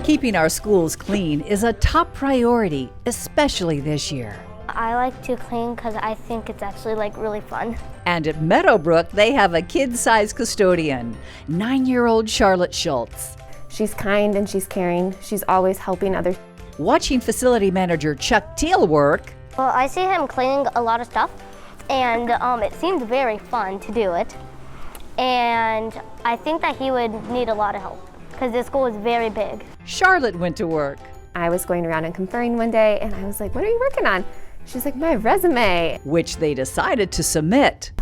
Keeping our schools clean is a top priority, especially this year. I like to clean because I think it's actually really fun. And at Meadowbrook, they have a kid-sized custodian, 9-year-old Charlotte Schultz. She's kind and she's caring. She's always helping others. Watching facility manager Chuck Teal work, Well, I see him cleaning a lot of stuff, and it seems very fun to do it. And I think that he would need a lot of help because this school is very big. Charlotte went to work. I was going around and conferring one day and I was like, what are you working on? She's like, my resume. Which they decided to submit,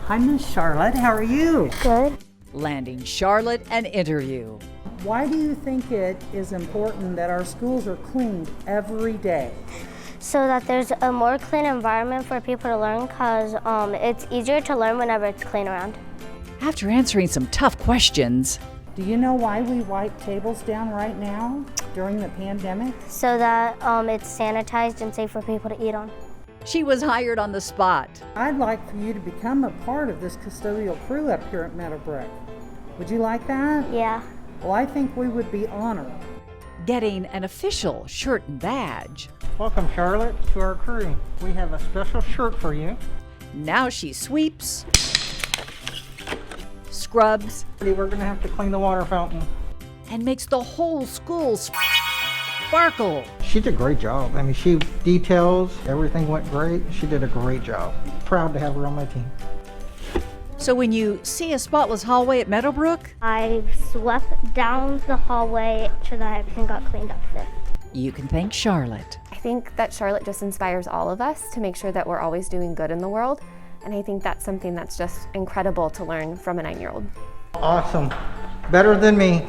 Hi, Miss Charlotte. How are you? Good. landing Charlotte an interview. Why do you think it is important that our schools are cleaned every day? So that there's a more clean environment for people to learn because it's easier to learn whenever it's clean around. After answering some tough questions, Do you know why we wipe tables down right now during the pandemic? So that it's sanitized and safe for people to eat on. she was hired on the spot. I'd like for you to become a part of this custodial crew up here at Meadowbrook. Would you like that? Yeah. Well, I think we would be honored. Getting an official shirt and badge. Welcome, Charlotte, to our crew. We have a special shirt for you. Now she sweeps, scrubs, We're going to have to clean the water fountain. and makes the whole school sparkle. She did a great job. I mean, she details, everything went great. She did a great job. Proud to have her on my team. So when you see a spotless hallway at Meadowbrook, I swept down the hallway so that everything got cleaned up there. you can thank Charlotte. I think that Charlotte just inspires all of us to make sure that we're always doing good in the world. And I think that's something that's just incredible to learn from a 9-year-old. Awesome. Better than me.